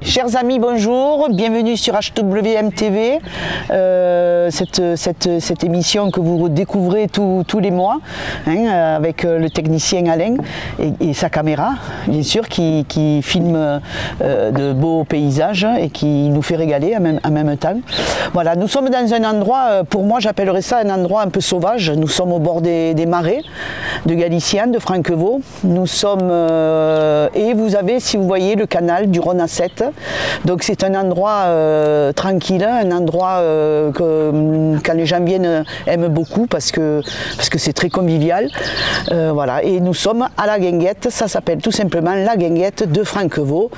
Chers amis, bonjour, bienvenue sur HWM TV, cette émission que vous découvrez tous les mois, hein, avec le technicien Alain et sa caméra, bien sûr, qui filme de beaux paysages et qui nous fait régaler en même temps. Voilà, nous sommes dans un endroit, pour moi j'appellerais ça un endroit un peu sauvage. Nous sommes au bord des marais de Galiciane, de Franquevaux. Nous sommes, et vous avez, si vous voyez, le canal du Rhône à 7. Donc c'est un endroit tranquille, un endroit que quand les gens viennent aiment beaucoup parce que c'est très convivial. Voilà, et nous sommes à la Guinguette, ça s'appelle tout simplement la Guinguette de Franquevaux,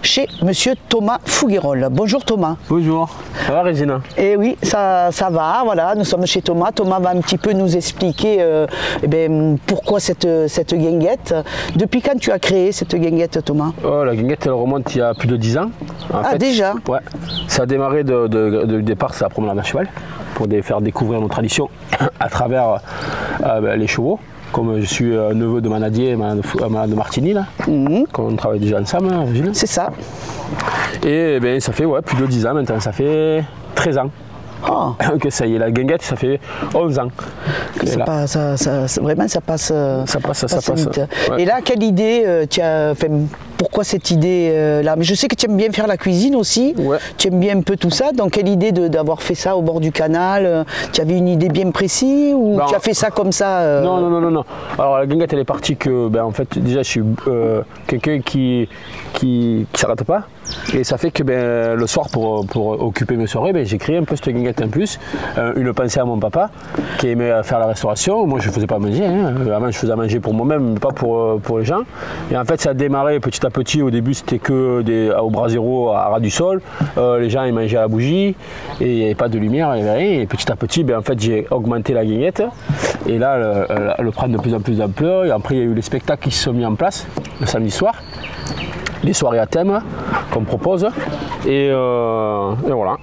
chez monsieur Thomas Fouguerolles. Bonjour Thomas. Bonjour, ça va Régina? Eh oui, ça va, voilà, nous sommes chez Thomas. Thomas va un petit peu nous expliquer pourquoi cette guinguette. Depuis quand tu as créé cette guinguette, Thomas? La guinguette elle remonte il y a plus de 10 ans. En fait, déjà? Ouais, ça a démarré du départ, c'est la promenade à cheval, pour faire découvrir nos traditions à travers les chevaux. Comme je suis neveu de Manadier et de Martigny, là, qu'on travaille déjà ensemble, hein, Régina. C'est ça. Et ça fait plus de 10 ans maintenant, ça fait 13 ans. Oh. Que ça y est, la guinguette, ça fait 11 ans. Vraiment, ça passe vite. Ouais. Et là, quelle idée tu as fait? Pourquoi cette idée-là? Mais je sais que tu aimes bien faire la cuisine aussi, ouais. Tu aimes bien un peu tout ça, donc quelle idée d'avoir fait ça au bord du canal? Tu avais une idée bien précise ou tu as fait ça comme ça? Non. Alors la guinguette elle est partie que, en fait déjà je suis quelqu'un qui s'arrête pas. Et ça fait que le soir, pour occuper mes soirées, j'ai créé un peu cette guinguette en plus. Une pensée à mon papa qui aimait faire la restauration. Moi je ne faisais pas manger, hein. Avant je faisais à manger pour moi-même, mais pas pour les gens. Et en fait ça a démarré petit à petit. Au début c'était que au brasero à ras du sol. Les gens ils mangeaient à la bougie et il n'y avait pas de lumière, il n'y avait rien. Et petit à petit en fait, j'ai augmenté la guinguette. Et là le prendre de plus en plus d'ampleur. Et après il y a eu les spectacles qui se sont mis en place le samedi soir. Les soirées à thème qu'on propose et voilà.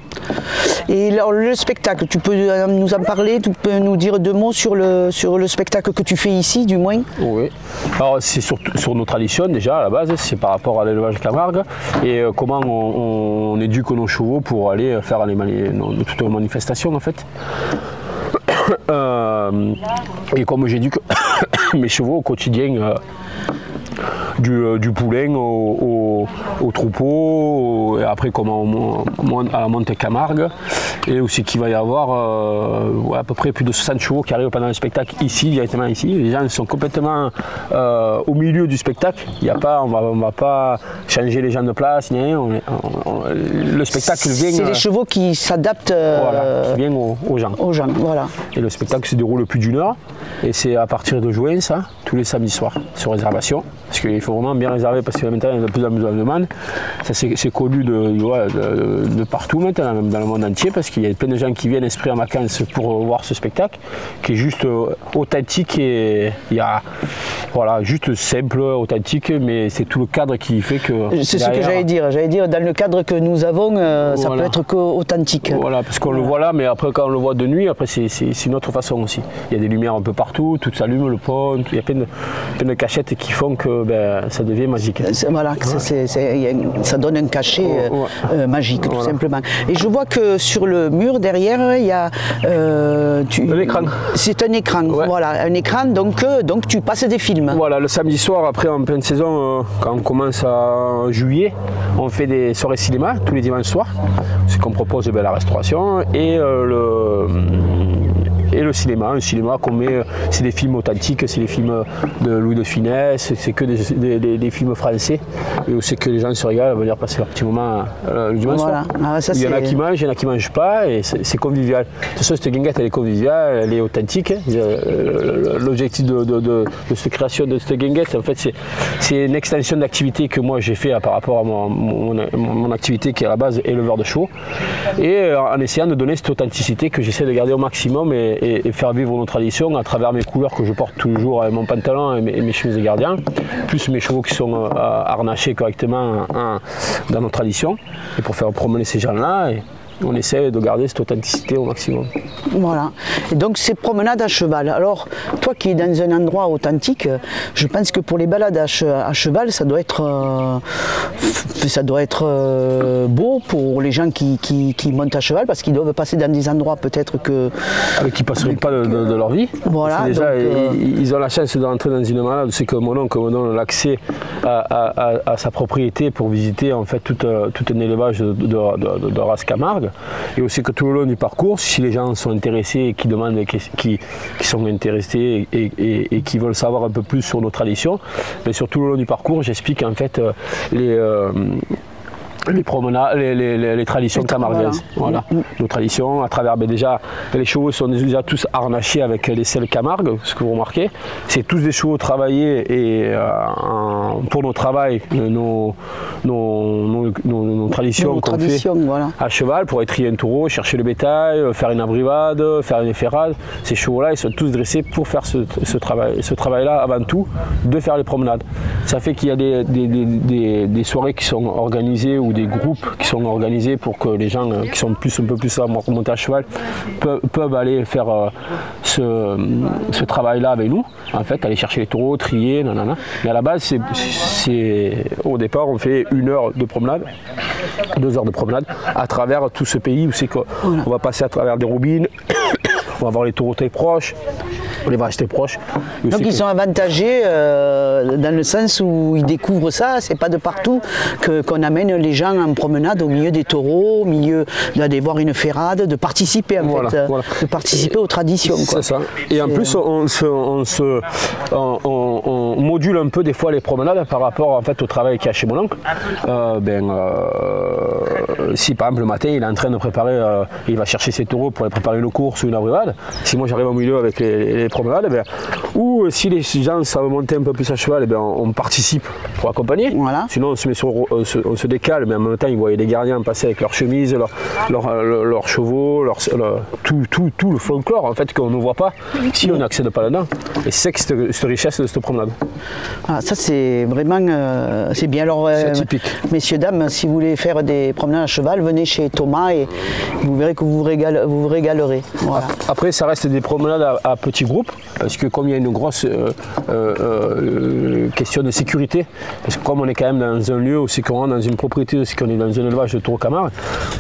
Et alors, le spectacle, tu peux nous en parler, tu peux nous dire deux mots sur le spectacle que tu fais ici du moins? Oui, alors c'est sur nos traditions déjà à la base, c'est par rapport à l'élevage Camargue et comment on éduque nos chevaux pour aller faire toutes les manifestations en fait. Et comme j'éduque mes chevaux au quotidien, du poulain au troupeau, et après comment à la montée Camargue, et aussi qu'il va y avoir à peu près plus de 60 chevaux qui arrivent pendant le spectacle ici, directement ici. Les gens sont complètement au milieu du spectacle. On va pas changer les gens de place, le spectacle vient. C'est les chevaux qui s'adaptent qui viennent aux gens. Voilà. Et le spectacle se déroule plus d'une heure, et c'est à partir de juin, ça, tous les samedis soirs, sur réservation. Parce qu'il faut vraiment bien réserver parce que maintenant il y a de plus en plus de demandes. Ça c'est connu de partout maintenant, même dans le monde entier, parce qu'il y a plein de gens qui viennent esprit en vacances pour voir ce spectacle, qui est juste authentique et juste simple, authentique, mais c'est tout le cadre qui fait que. C'est ce que j'allais dire. J'allais dire dans le cadre que nous avons, ça peut être qu'authentique. Voilà, parce qu'on le voit là, mais après quand on le voit de nuit, après c'est une autre façon aussi. Il y a des lumières un peu partout, tout s'allume, le pont, il y a plein de cachettes qui font que ça devient magique. Voilà, ça donne un cachet magique, tout simplement. Et je vois que sur le mur derrière, il y a un écran. C'est un écran, voilà, un écran, donc tu passes des films. Voilà, le samedi soir, après en pleine saison, quand on commence à juillet, on fait des soirées cinéma tous les dimanches soirs. C'est qu'on propose la restauration et le cinéma, un cinéma qu'on met, c'est des films authentiques, c'est des films de Louis de Funès, c'est que des films français, et c'est que les gens se régalent à venir passer leur petit moment le dimanche soir. Il y en a qui mangent, il y en a qui ne mangent pas, et c'est convivial. De toute façon, cette guinguette elle est conviviale, elle est authentique. L'objectif de cette création de cette guinguette, en fait, c'est une extension d'activité que moi j'ai fait par rapport à mon activité qui est à la base éleveur de chevaux, et en essayant de donner cette authenticité que j'essaie de garder au maximum et faire vivre nos traditions à travers mes couleurs que je porte toujours avec mon pantalon et mes chemises de gardien, plus mes chevaux qui sont harnachés correctement dans nos traditions, et pour faire promener ces gens-là. on essaie de garder cette authenticité au maximum. Voilà. Et donc ces promenades à cheval. Alors, toi qui es dans un endroit authentique, je pense que pour les balades à cheval, ça doit être beau pour les gens qui montent à cheval, parce qu'ils doivent passer dans des endroits peut-être que... Qui ne passeront pas de leur vie. Voilà. Déjà, ils ont la chance d'entrer dans une balade, c'est que mon oncle me donne l'accès à sa propriété pour visiter en fait tout un élevage de race Camargue, et aussi que tout le long du parcours, si les gens sont intéressés et qui demandent, qui sont intéressés et qui veulent savoir un peu plus sur nos traditions, mais sur tout le long du parcours, j'explique en fait les promenades, les traditions camarguaises. Voilà. Nos traditions, à travers, déjà, les chevaux sont déjà tous harnachés avec les selles Camargue, ce que vous remarquez. C'est tous des chevaux travaillés et pour nos travails, nos traditions qu'on fait voilà, à cheval, pour étrier un taureau, chercher le bétail, faire une abrivade, faire une efferade. Ces chevaux-là, ils sont tous dressés pour faire ce travail-là, avant tout, de faire les promenades. Ça fait qu'il y a des soirées qui sont organisées ou des groupes qui sont organisés pour que les gens qui sont un peu plus à monter à cheval peuvent aller faire ce travail-là avec nous, en fait, aller chercher les taureaux, trier, nanana. Mais à la base, au départ, on fait 1 heure de promenade, 2 heures de promenade à travers tout ce pays où c'est qu'on va passer à travers des roubines, on va voir les taureaux très proches, les vaches très proches. Donc ils sont avantagés dans le sens où ils découvrent ça, c'est pas de partout qu'on amène les gens en promenade au milieu des taureaux, au milieu d'aller voir une ferrade, de participer en fait, de participer aux traditions. C'est ça. Et en plus on module un peu des fois les promenades par rapport en fait au travail qu'il y a chez mon oncle. Si par exemple le matin il est en train de préparer, il va chercher ses taureaux pour préparer une course ou une abrivade, si moi j'arrive au milieu avec les promenades, ou si les gens savent monter un peu plus à cheval, on participe pour accompagner. Voilà. Sinon on se décale, mais en même temps ils voient les gardiens passer avec leurs chemises, leurs chevaux, tout le folklore en fait qu'on ne voit pas si on n'accède pas là-dedans. Et c'est cette richesse de cette promenade. Ah, ça c'est vraiment c'est bien. Alors messieurs, dames, si vous voulez faire des promenades à cheval, venez chez Thomas et vous verrez que vous vous régalerez. Voilà. Après ça reste des promenades à petits groupes, parce que comme il y a une grosse question de sécurité, parce que comme on est quand même dans un lieu aussi qu'on rentre dans une propriété, aussi qu'on est dans un élevage de taureaux Camargue,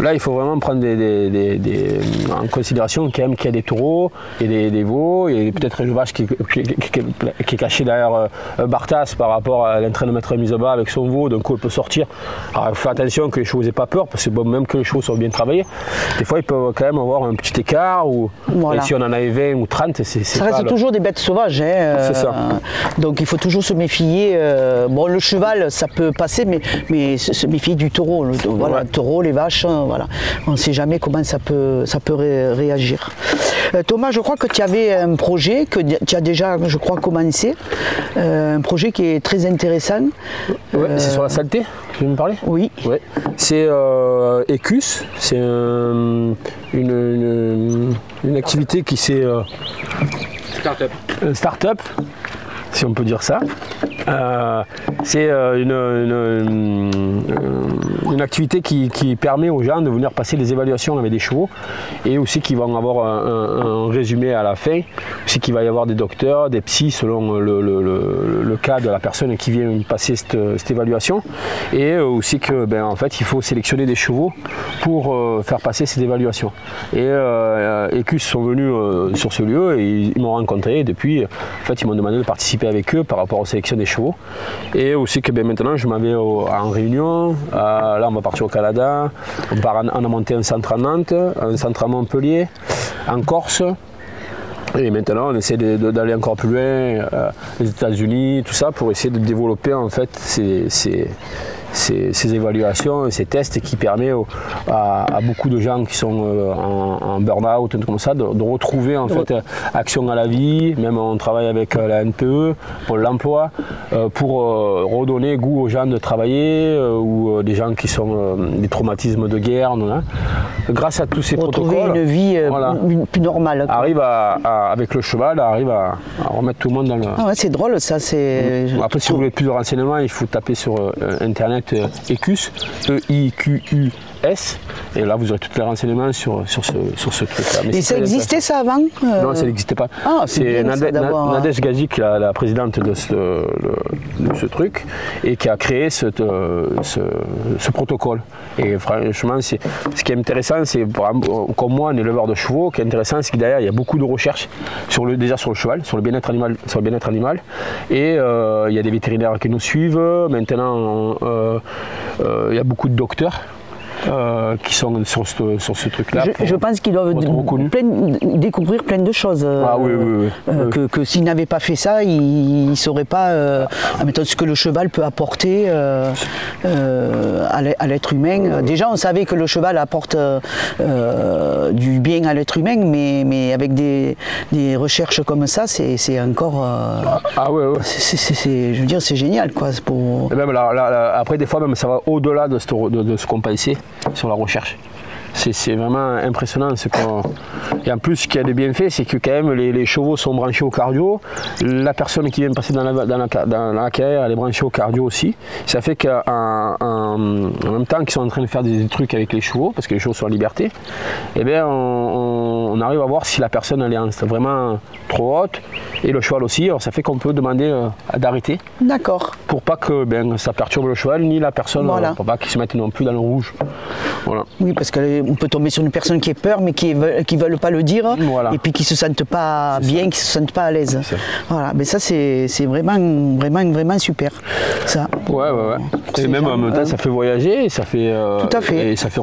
là il faut vraiment prendre en considération quand même qu'il y a des taureaux et des veaux, et peut-être une vache qui est cachée derrière un bartas par rapport à l'entraînement de mettre mise à bas avec son veau, d'un coup elle peut sortir. Alors il faut faire attention que les chevaux n'aient pas peur, parce que bon, même que les chevaux soient bien travaillés, des fois ils peuvent quand même avoir un petit écart, et si on en avait 20 ou 30, ça reste toujours des bêtes sauvages. C'est ça. Donc il faut toujours se méfier. Bon, le cheval, ça peut passer, mais se méfier du taureau. Le taureau, les vaches, voilà. On ne sait jamais comment ça peut réagir. Thomas, je crois que tu avais un projet que tu as déjà, je crois, commencé. Un projet qui est très intéressant. Ouais, c'est sur la saleté, tu veux me parler? Oui. Ouais. C'est Ecus, c'est une activité qui s'est... Start-up, si on peut dire ça. C'est une activité qui permet aux gens de venir passer des évaluations avec des chevaux, et aussi qui vont avoir un résumé à la fin, aussi qu'il va y avoir des docteurs, des psys selon le cas de la personne qui vient passer cette évaluation, et aussi que en fait il faut sélectionner des chevaux pour faire passer cette évaluation. Et Ecus sont venus sur ce lieu et ils m'ont rencontré, et depuis en fait ils m'ont demandé de participer avec eux par rapport aux sélections des chevaux, et aussi que maintenant je m'en vais en Réunion, là on va partir au Canada, on a monté un centre à Nantes, un centre à Montpellier, en Corse, et maintenant on essaie d'aller encore plus loin, les États-Unis, tout ça, pour essayer de développer en fait ces évaluations et ces tests qui permettent à beaucoup de gens qui sont en burn-out, comme ça, de retrouver en fait action à la vie. Même on travaille avec la NPE pour l'emploi, pour redonner goût aux gens de travailler, ou des gens qui sont des traumatismes de guerre. Grâce à tous ces protocoles, une vie plus normale. Arrive avec le cheval, arrive à remettre tout le monde dans le... Ah ouais, c'est drôle ça. Après, si vous voulez plus de renseignements, il faut taper sur internet Ecus, E-I-Q-U S. Et là, vous aurez tous les renseignements sur ce truc-là. Et ça existait ça avant Non, ça n'existait pas. Ah, c'est Nadège Gazik, la présidente de ce truc, et qui a créé ce protocole. Et franchement, ce qui est intéressant, c'est comme moi, un éleveur de chevaux, ce qui est intéressant, c'est que derrière, il y a beaucoup de recherches déjà sur le cheval, sur le bien-être animal, et il y a des vétérinaires qui nous suivent. Maintenant, il y a beaucoup de docteurs qui sont sur ce truc-là. Je pense qu'ils doivent découvrir plein de choses. Que s'ils n'avaient pas fait ça, ils ne sauraient pas ce que le cheval peut apporter à l'être humain. Déjà, on savait que le cheval apporte du bien à l'être humain, mais avec des recherches comme ça, c'est encore... je veux dire, c'est génial, quoi. Et même après, des fois, même, ça va au-delà de ce qu'on pensait sur la recherche. C'est vraiment impressionnant. Et en plus, ce qui a des bienfaits, c'est que quand même les chevaux sont branchés au cardio. La personne qui vient passer dans la carrière, elle est branchée au cardio aussi. Ça fait qu'en même temps qu'ils sont en train de faire des trucs avec les chevaux, parce que les chevaux sont en liberté, eh bien, on arrive à voir si la personne elle est vraiment trop haute, et le cheval aussi. Alors ça fait qu'on peut demander d'arrêter. D'accord. Pour pas que ça perturbe le cheval ni la personne, voilà. Pour pas qu'ils se mettent non plus dans le rouge. Voilà. Oui, parce qu'on peut tomber sur une personne qui ait peur mais qui ne veulent pas le dire, voilà. Et puis qui ne se sentent pas bien, qui ne se sentent pas à l'aise. Voilà, mais ça c'est vraiment super. Ça. Ouais. Et même en même temps, ça fait voyager, ça fait, tout à fait. Et ça fait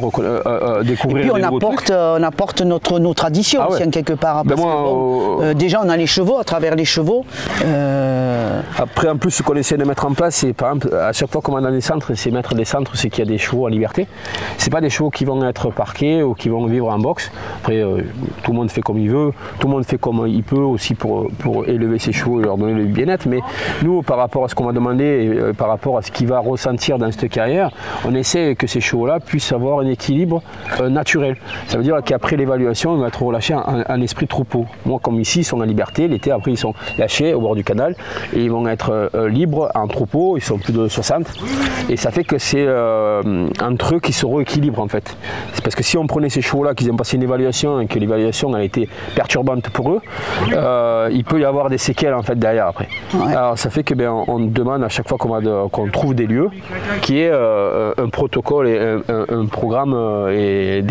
découvrir. Et puis on apporte nos traditions aussi, en quelque part. Parce que, déjà on a les chevaux, à travers les chevaux. Après, en plus, ce qu'on essaie de mettre en place, c'est par exemple, à chaque fois qu'on va dans les centres, c'est mettre des centres, c'est qu'il y a des chevaux en liberté. C'est pas des chevaux qui vont être parqués ou qui vont vivre en box. Après, tout le monde fait comme il veut, tout le monde fait comme il peut aussi pour élever ses chevaux et leur donner le bien-être. Mais nous, par rapport à ce qu'on m'a demandé et par rapport à ce qu'il va ressentir dans cette carrière, on essaie que ces chevaux-là puissent avoir un équilibre naturel. Ça veut dire qu'après l'évaluation, ils vont être relâchés en esprit troupeau. Moi, comme ici, ils sont en liberté. L'été, après, ils sont lâchés au bord du canal et ils vont être libres en troupeau. Ils sont plus de 60. Et ça fait que c'est entre eux qui se rééquilibrent en fait. C'est parce que si on prenait ces chevaux-là, qu'ils ont passé une évaluation et que l'évaluation a été perturbante pour eux, il peut y avoir des séquelles en fait derrière après. Ouais. Alors ça fait que on demande à chaque fois qu'on trouve des lieux, qui est un protocole et un programme et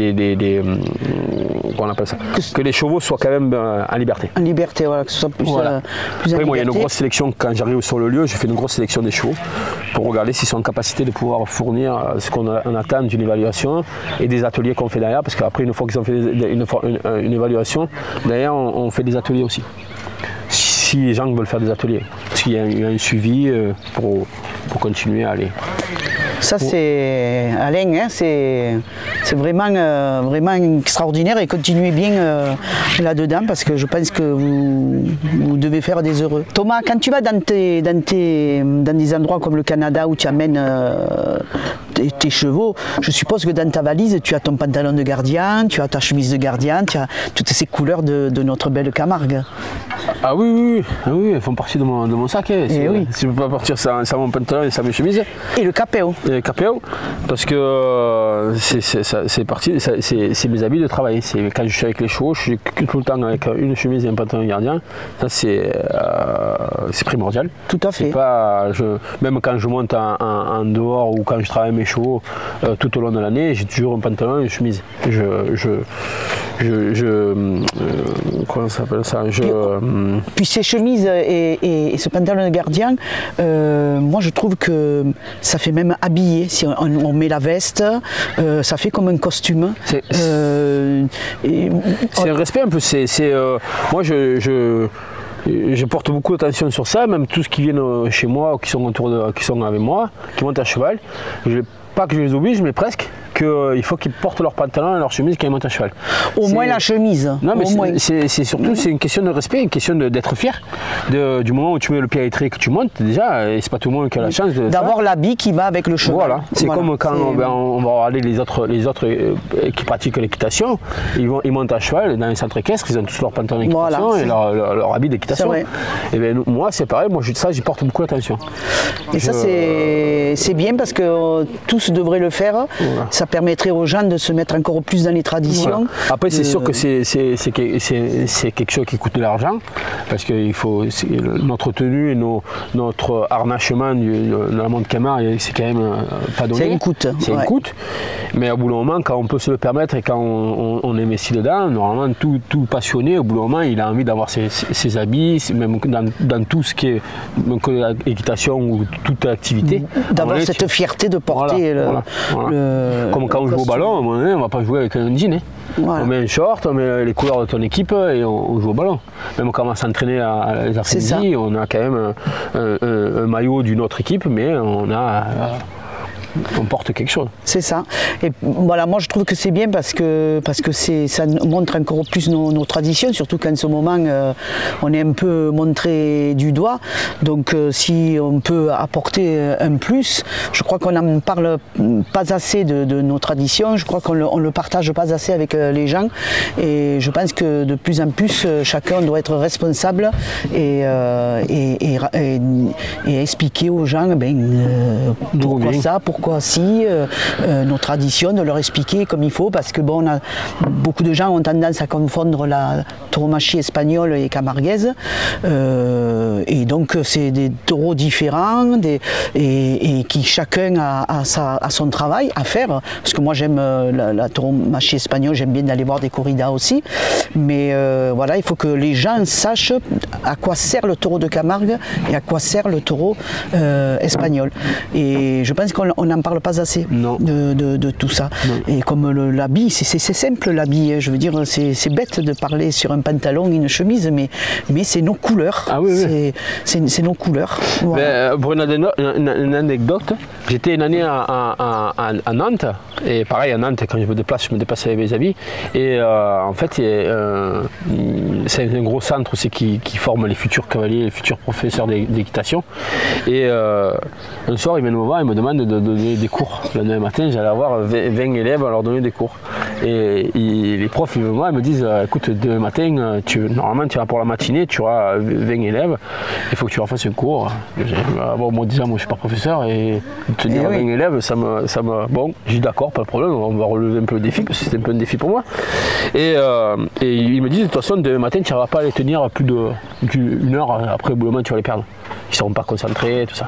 qu'on appelle ça, que les chevaux soient quand même en liberté. En liberté, voilà, que ce soit plus, voilà. Plus après, moi, il y a une grosse sélection quand j'arrive sur le lieu, je fais une grosse sélection des chevaux pour regarder s'ils sont en capacité de pouvoir fournir ce qu'on attend d'une évaluation et des ateliers qu'on fait derrière, parce qu'après, une fois qu'ils ont fait une évaluation, derrière, on fait des ateliers aussi. Si les gens veulent faire des ateliers, parce qu'il y a un suivi pour continuer à aller. Ça c'est Alain, hein, c'est vraiment extraordinaire, et continuez bien là-dedans parce que je pense que vous devez faire des heureux. Thomas, quand tu vas dans des endroits comme le Canada où tu amènes tes chevaux, je suppose que dans ta valise tu as ton pantalon de gardien, tu as ta chemise de gardien, tu as toutes ces couleurs de notre belle Camargue. Ah oui, elles font partie de mon sac. Hein. Si je ne peux pas partir sans mon pantalon et sans mes chemises. Et le capéo. Et le capéo, parce que c'est mes habits de travail. Quand je suis avec les chevaux, je suis tout le temps avec une chemise et un pantalon de gardien. Ça c'est primordial. Tout à fait. Même quand je monte en dehors ou quand je travaille mes chevaux tout au long de l'année, j'ai toujours un pantalon et une chemise. Comment ça s'appelle ça? Puis ces chemises et ce pantalon de gardien, moi je trouve que ça fait même habillé. Si on met la veste, ça fait comme un costume. C'est un respect un peu. Moi je porte beaucoup d'attention sur ça, même tous qui viennent chez moi, qui sont avec moi, qui montent à cheval. Pas que je les oblige, mais presque. Qu'il faut qu'ils portent leur pantalon et leur chemise quand ils montent à cheval. Au moins la chemise. Non, mais c'est surtout une question de respect, une question d'être fier. Du moment où tu mets le pied à l'étrier et que tu montes, déjà, et c'est pas tout le monde qui a la chance d'avoir l'habit qui va avec le cheval. Voilà, c'est comme quand on va regarder les autres qui pratiquent l'équitation, ils montent à cheval dans les centres équestres, ils ont tous leur pantalon d'équitation et leur habit d'équitation. Et bien, moi, c'est pareil, moi ça, j'y porte beaucoup d'attention. Et ça, c'est bien parce que tous devraient le faire. Voilà. ça permettrait aux gens de se mettre encore plus dans les traditions. Voilà. Après, c'est sûr que c'est quelque chose qui coûte de l'argent, parce que notre tenue et notre harnachement dans la montre Camargue, c'est quand même pas donné. C'est un coût. C'est un coût. Mais au bout d'un moment, quand on peut se le permettre et quand on investit dedans, normalement, tout passionné, au bout d'un moment, il a envie d'avoir ses habits, même dans tout ce qui est équitation ou toute activité. D'avoir cette fierté de porter le comme quand on joue au ballon, à un moment donné, on ne va pas jouer avec un jean. Voilà. On met un short, on met les couleurs de ton équipe et on joue au ballon. Même quand on va s'entraîner à les après-midi, on a quand même un maillot d'une autre équipe, mais on porte quelque chose. C'est ça. Et voilà, moi je trouve que c'est bien parce que ça montre encore plus nos traditions, surtout qu'en ce moment on est un peu montré du doigt. Donc si on peut apporter un plus, je crois qu'on n'en parle pas assez de nos traditions, je crois qu'on le partage pas assez avec les gens. Et je pense que de plus en plus, chacun doit être responsable et expliquer aux gens pourquoi ça, pourquoi si nos traditions, de leur expliquer comme il faut, parce que bon, beaucoup de gens ont tendance à confondre la tauromachie espagnole et camarguaise, et donc c'est des taureaux différents et qui chacun a son travail à faire, parce que moi j'aime la tauromachie espagnole, j'aime bien d'aller voir des corridas aussi, mais voilà, il faut que les gens sachent à quoi sert le taureau de Camargue et à quoi sert le taureau espagnol, et je pense qu'on n'en parle pas assez de tout ça. Non. Et comme l'habit, c'est simple l'habit, je veux dire, c'est bête de parler sur un pantalon et une chemise, mais c'est nos couleurs. Ah, oui. C'est nos couleurs. Voilà. Pour une anecdote, j'étais une année à Nantes, et pareil à Nantes, quand je me déplace avec mes amis, et en fait c'est un gros centre aussi qui forme les futurs cavaliers, les futurs professeurs d'équitation, et un soir ils viennent me voir et me demandent de donner des cours. Le lendemain matin, j'allais avoir 20 élèves à leur donner des cours. Et les profs, ils viennent me voir et me disent, écoute, demain matin, normalement tu vas pour la matinée, tu auras 20 élèves, il faut que tu leur fasses un cours. Moi, déjà, moi je suis pas professeur, et tenir 20 élèves, ça me... Bon, j'ai dit d'accord, pas de problème, on va relever un peu le défi, parce que c'était un peu un défi pour moi. Et ils me disent, de toute façon, demain matin, tu n'arriveras pas à les tenir plus d'une heure, après au bout du moment, tu vas les perdre. Ils ne seront pas concentrés, tout ça.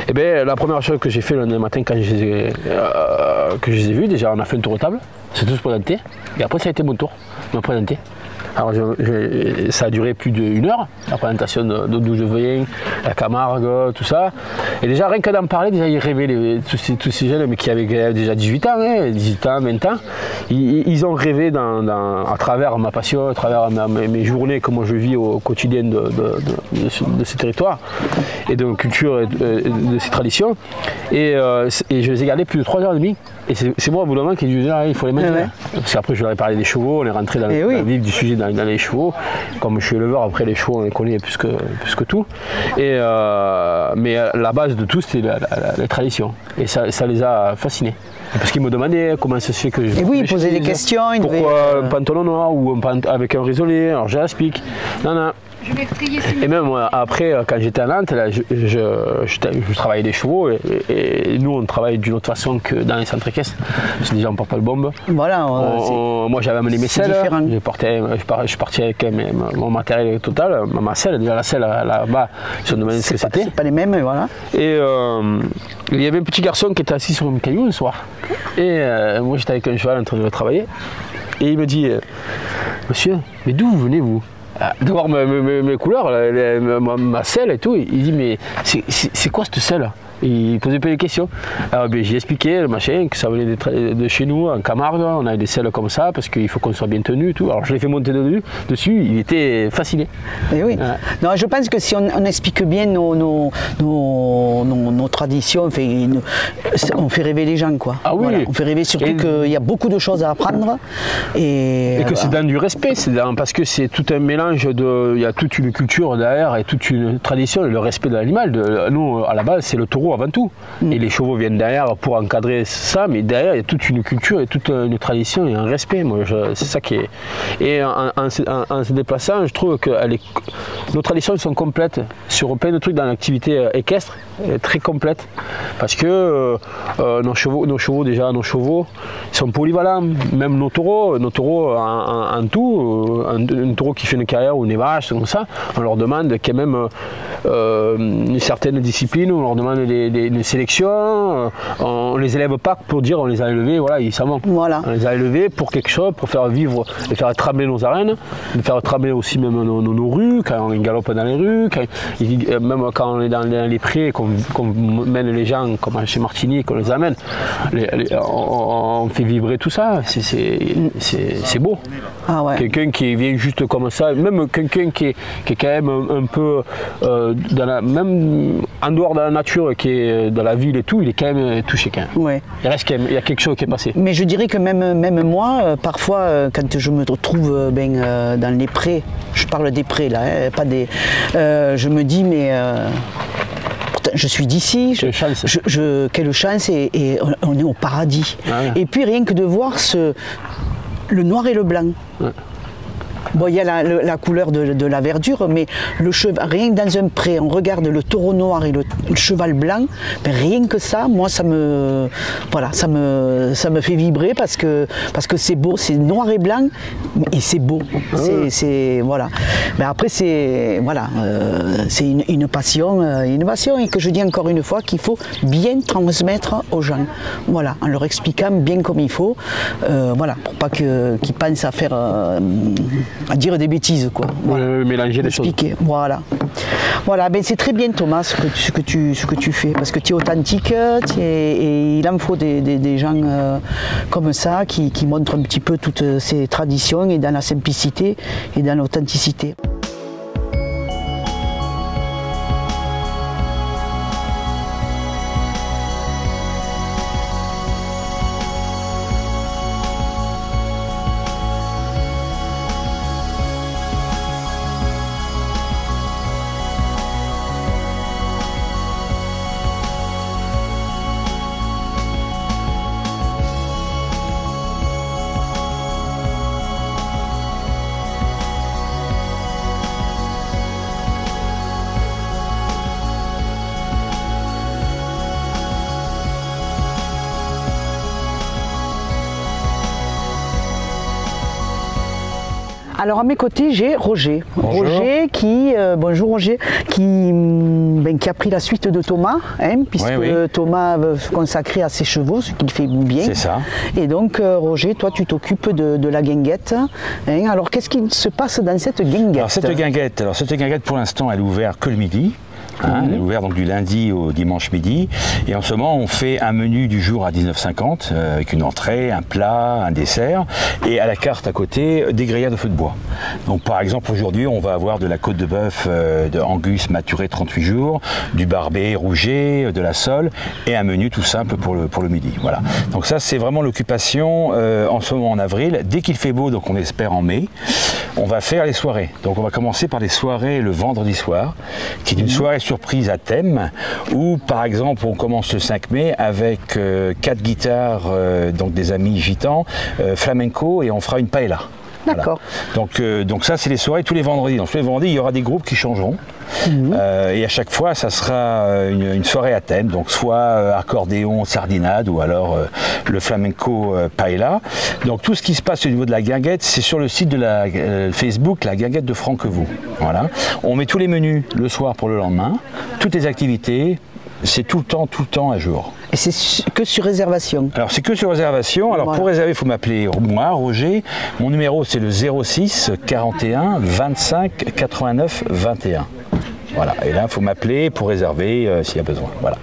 Et bien, la première chose que j'ai fait le lendemain matin, quand je les ai vus, déjà, on a fait un tour de table, c'est tout se présenter, et après, ça a été mon tour de me présenter. Alors ça a duré plus d'une heure, la présentation d'où je viens, la Camargue, tout ça. Et déjà rien que d'en parler, déjà ils rêvaient, tous ces jeunes mais qui avaient déjà 18 ans, 18 ans, 20 ans. Ils ont rêvé à travers ma passion, à travers mes journées, comment je vis au quotidien de ces territoires et de nos cultures et de ces traditions. Et je les ai gardés plus de 3h30. Et c'est moi au bout d'un moment qui ai dit il faut les mettre. Parce qu'après je leur ai parlé des chevaux, on est rentré dans le vif du sujet dans les chevaux. Comme je suis éleveur, après les chevaux on les connaît plus que tout. Mais la base de tout c'était la tradition. Et ça les a fascinés. Parce qu'ils me demandaient comment ça se fait que je... Et oui, ils posaient des questions. Pourquoi un pantalon noir ou avec un risolé? Alors je l'explique. Non. Et même après, quand j'étais à Nantes, là, je travaillais des chevaux et nous on travaille d'une autre façon que dans les centres équestres. Parce que déjà on ne porte pas le bombe. Voilà, moi j'avais amené mes selles, je suis parti avec mon matériel total, ma selle, déjà la selle là-bas, je me demandais ce que c'était. C'est pas les mêmes, voilà. Et il y avait un petit garçon qui était assis sur un caillou le soir. Et moi j'étais avec un cheval en train de le travailler. Et il me dit, monsieur, mais d'où vous venez vous? De voir mes couleurs, ma selle et tout, il dit mais c'est quoi cette selle? Il posait pas des questions. Alors j'ai expliqué le machin, que ça venait de chez nous, en Camargue, on a des selles comme ça, parce qu'il faut qu'on soit bien tenu et tout. Alors je l'ai fait monter dessus, il était fasciné. Et oui. Non, je pense que si on explique bien nos traditions, on fait rêver les gens, quoi. Ah oui. Voilà. On fait rêver surtout qu'il y a beaucoup de choses à apprendre. Et que c'est dans du respect, parce que c'est tout un mélange il y a toute une culture derrière et toute une tradition, et le respect de l'animal. Nous, à la base, c'est le taureau avant tout. Et les chevaux viennent derrière pour encadrer ça, mais derrière il y a toute une culture et toute une tradition et un respect. C'est ça qui est. Et en se déplaçant, je trouve que nos traditions sont complètes sur plein de trucs dans l'activité équestre. elle est très complète. Parce que nos chevaux, ils sont polyvalents. Même nos taureaux en tout, un taureau qui fait une carrière ou une vache, comme ça, on leur demande quand même une certaine discipline, on leur demande des sélections, on les élève pas pour dire on les a élevés, voilà, ils savent. Voilà. On les a élevés pour quelque chose, pour faire vivre et faire trembler nos arènes, de faire trembler aussi même nos rues, quand on galope dans les rues, même quand on est dans les prés, qu'on mène les gens, comme chez Martigny, qu'on les amène, on fait vibrer tout ça, c'est beau. Ah ouais. Quelqu'un qui vient juste comme ça, même quelqu'un qui est quand même un peu, même en dehors de la nature, qui est dans la ville et tout, il est quand même touché quand même. Ouais. Il y a quelque chose qui est passé. Mais je dirais que même moi, parfois, quand je me retrouve dans les prés, je parle des prés là, pas des... je me dis, mais... je suis d'ici, quelle chance et on est au paradis. Ah ouais. Et puis rien que de voir le noir et le blanc. Ouais. Bon, il y a la couleur de la verdure, mais rien que dans un pré, on regarde le taureau noir et le cheval blanc, ben rien que ça, moi ça me fait vibrer parce que c'est beau, c'est noir et blanc et c'est beau. Voilà. Mais après c'est une passion, et que je dis encore une fois qu'il faut bien transmettre aux gens. Voilà, en leur expliquant bien comme il faut, voilà, pour pas qu'ils pensent à faire à dire des bêtises, quoi. Voilà. Mélanger des choses. Voilà. Voilà, ben c'est très bien Thomas ce que tu fais, parce que tu es authentique et il en faut des gens comme ça qui montrent un petit peu toutes ces traditions et dans la simplicité et dans l'authenticité. Alors à mes côtés, j'ai Roger. Bonjour. Bonjour Roger, qui a pris la suite de Thomas, puisque oui. Thomas veut se consacrer à ses chevaux, ce qu'il fait bien. C'est ça. Et donc Roger, toi tu t'occupes de la guinguette. Alors qu'est-ce qui se passe dans cette guinguette? Alors cette guinguette pour l'instant elle est ouverte que le midi. Elle est ouverte donc du lundi au dimanche midi. Et en ce moment, on fait un menu du jour à 19,50 avec une entrée, un plat, un dessert. Et à la carte à côté, des grillades de feu de bois. Donc par exemple, aujourd'hui, on va avoir de la côte de bœuf de Angus maturée 38 jours, du barbet rouget, de la sole et un menu tout simple pour le midi. Voilà. Donc ça, c'est vraiment l'occupation en ce moment en avril. Dès qu'il fait beau, donc on espère en mai, on va faire les soirées. Donc on va commencer par les soirées le vendredi soir, qui est une soirée surprise à thème, où par exemple on commence le 5 mai avec 4 guitares, donc des amis gitans, flamenco, et on fera une paella. D'accord. Voilà. Donc ça c'est les soirées tous les vendredis. Donc tous les vendredis il y aura des groupes qui changeront. Et à chaque fois ça sera une soirée à thème, donc soit accordéon, sardinade ou alors le flamenco paella. Donc tout ce qui se passe au niveau de la guinguette, c'est sur le site de la Facebook, la guinguette de Franquevaux. Voilà. On met tous les menus le soir pour le lendemain, toutes les activités, c'est tout le temps à jour. Et c'est que sur réservation? Alors c'est que sur réservation. Alors voilà. Pour réserver, il faut m'appeler moi, Roger. Mon numéro c'est le 06 41 25 89 21. Voilà, et là il faut m'appeler pour réserver s'il y a besoin. Voilà.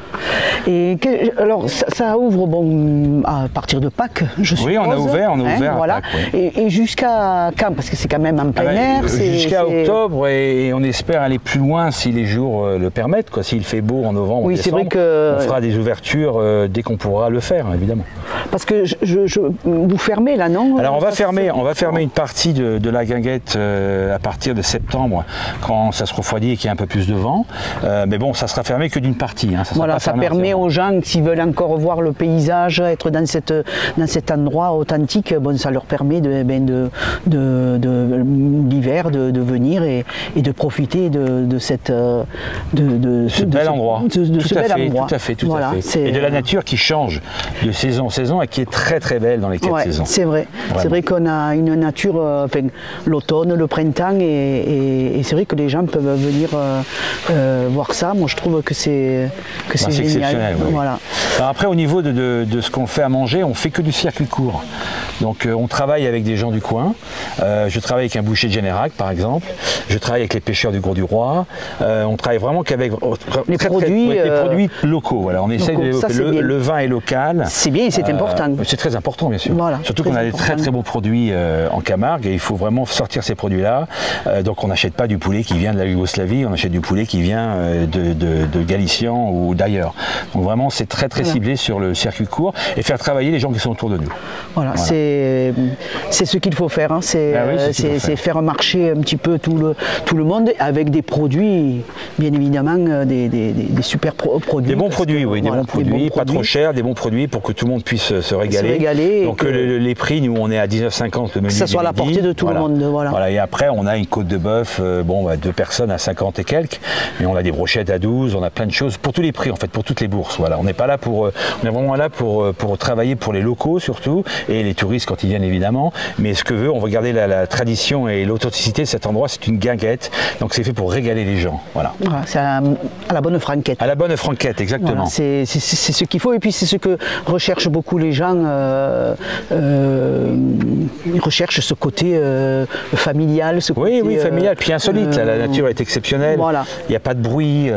Et alors ça ouvre à partir de Pâques, je suppose. Oui, on a ouvert voilà. à Pâques. Oui. Et jusqu'à quand? Parce que c'est quand même en plein air. Jusqu'à octobre, et on espère aller plus loin si les jours le permettent. S'il fait beau en novembre, oui, décembre, c'est vrai que... on fera des ouvertures dès qu'on pourra le faire, évidemment. Parce que vous fermez là, non? Alors on va fermer une partie de la guinguette à partir de septembre, quand ça se refroidit et qu'il y a un peu plus de vent. Mais bon, ça sera fermé que d'une partie. Hein. Ça permet aux gens, s'ils veulent encore voir le paysage, être dans cet endroit authentique, bon, ça leur permet l'hiver de venir et de profiter de ce bel endroit. Tout à fait. Voilà, et de la nature qui change de saison en saison et qui est très très belle dans les 4 saisons. C'est vrai. C'est vrai qu'on a une nature, l'automne, le printemps, et c'est vrai que les gens peuvent venir voir ça. Moi, je trouve que c'est génial. Exceptionnel. Oui. Voilà. Alors après, au niveau de ce qu'on fait à manger, on fait que du circuit court. Donc on travaille avec des gens du coin. Je travaille avec un boucher de Générac, par exemple. Je travaille avec les pêcheurs du Gros du Roi. On travaille vraiment qu'avec les produits locaux. Voilà. On essaye le vin est local. C'est bien, c'est important. C'est très important, bien sûr. Voilà, surtout qu'on a des très très beaux produits en Camargue et il faut vraiment sortir ces produits-là. Donc on n'achète pas du poulet qui vient de la Yougoslavie, on achète du poulet qui vient de Galician ou d'ailleurs. Donc vraiment c'est très très ciblé sur le circuit court et faire travailler les gens qui sont autour de nous. Voilà. C'est ce qu'il faut faire. Hein. C'est faire marcher un petit peu tout le monde avec des produits, bien évidemment, des super produits. Des bons produits, oui, des bons produits, pas trop chers, des bons produits pour que tout le monde puisse se régaler. Donc les prix, nous on est à 19,50 le menu. Que ça soit à la portée de tout le monde. Voilà. Et après on a une côte de bœuf, 2 personnes à 50 et quelques, mais on a des brochettes à 12, on a plein de choses pour tous les prix en fait, pour toutes les bourses. Voilà. On n'est pas là on est vraiment là pour travailler pour les locaux surtout et les touristes quand ils viennent évidemment. Mais ce que veut, on veut garder la tradition et l'authenticité de cet endroit. C'est une guinguette, donc c'est fait pour régaler les gens. Voilà. C'est à la bonne franquette. À la bonne franquette, exactement. Voilà, c'est ce qu'il faut et puis c'est ce que recherchent beaucoup les gens. Ils recherchent ce côté familial. Oui, familial, puis insolite. La nature est exceptionnelle. Voilà. Il n'y a pas de bruit.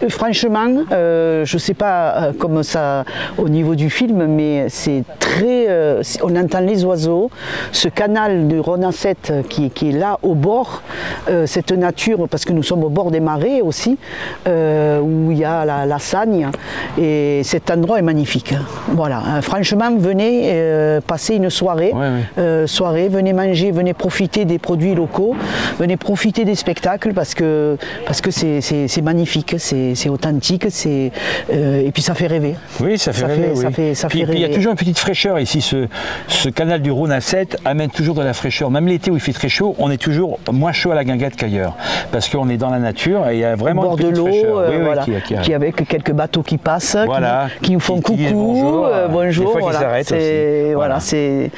Franchement, je ne sais pas comme ça au niveau du film, mais c'est très. On entend les oiseaux. Ce canal du Ronasset qui est là au bord, cette nature, parce que nous sommes au bord des marais aussi, où il y a la Sagne, et cet endroit est magnifique. Voilà. Franchement, venez passer une soirée, venez manger, venez profiter des produits locaux, venez profiter des spectacles parce que c'est magnifique, c'est authentique, et puis ça fait rêver. Oui, ça fait rêver. Puis il y a toujours une petite fraîcheur ici. Ce canal du Rhône à 7 amène toujours de la fraîcheur. Même l'été où il fait très chaud, on est toujours moins chaud à la guinguette qu'ailleurs. Parce qu'on est dans la nature et il y a vraiment au bord une petite fraîcheur. Qui avec quelques bateaux qui passent, qui nous font coucou, bonjour. Des fois qui s'arrêtent aussi.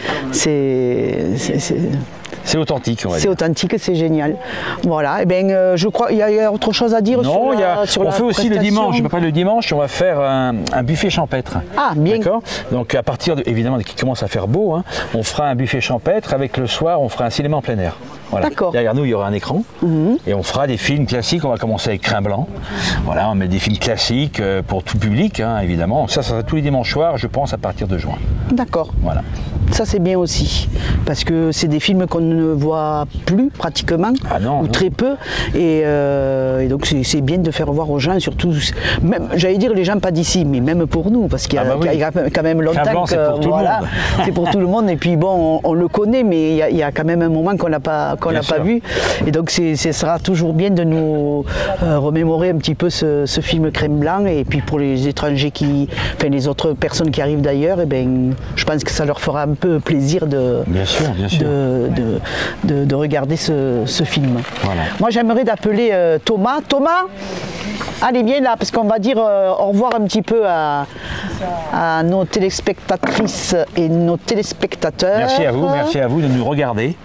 C'est authentique, on va dire. C'est authentique, c'est génial. Voilà, et bien je crois, il y a autre chose à dire sur la on fait aussi le dimanche, le dimanche, on va faire un buffet champêtre. Ah, bien. D'accord. Donc à partir, évidemment, qu'il commence à faire beau, on fera un buffet champêtre, avec le soir, on fera un cinéma en plein air. Voilà. D'accord. Derrière nous, il y aura un écran et on fera des films classiques. On va commencer avec Crin Blanc. Voilà, on met des films classiques pour tout public, évidemment. Ça sera tous les dimanches soirs, je pense, à partir de juin. D'accord. Voilà. Ça c'est bien aussi, parce que c'est des films qu'on ne voit plus pratiquement, ou très peu, et donc c'est bien de faire voir aux gens, surtout, même, j'allais dire les gens pas d'ici, mais même pour nous, parce qu'il y a quand même longtemps que c'est pour tout le monde, et puis bon, on le connaît, mais il y a quand même un moment qu'on n'a pas vu, et donc ce sera toujours bien de nous remémorer un petit peu ce film Crème Blanc, et puis pour les étrangers les autres personnes qui arrivent d'ailleurs, et ben je pense que ça leur fera un peu plaisir de regarder ce film. Voilà. Moi j'aimerais d'appeler Thomas. Thomas, allez viens là, parce qu'on va dire au revoir un petit peu à nos téléspectatrices et nos téléspectateurs. Merci à vous de nous regarder.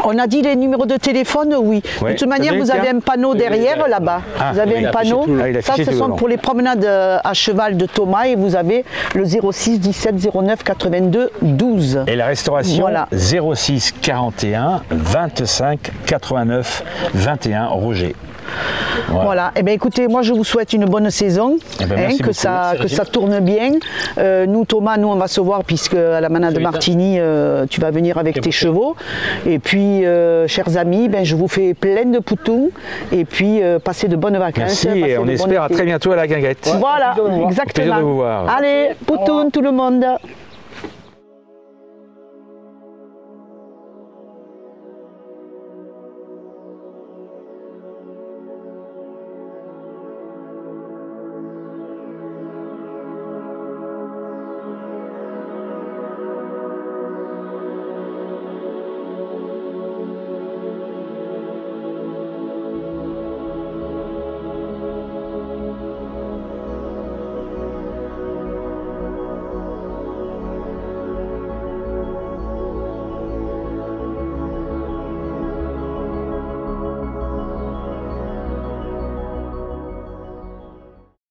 On a dit les numéros de téléphone, oui. De toute manière, vous avez un panneau derrière là-bas. Vous avez un panneau. Ça, ce sont pour les promenades à cheval de Thomas, et vous avez le 06 17 09 82 12. Et la restauration, 06 41 25 89 21 Roger. Voilà. Et bien écoutez, moi je vous souhaite une bonne saison, merci que ça tourne bien. Nous Thomas, on va se voir puisque à la manade de Martigny, tu vas venir avec tes chevaux. Et puis, chers amis, je vous fais plein de poutons et puis passez de bonnes vacances. Merci et on espère à très bientôt à la guinguette. Voilà, exactement. Plaisir de vous voir. Allez, poutons tout le monde.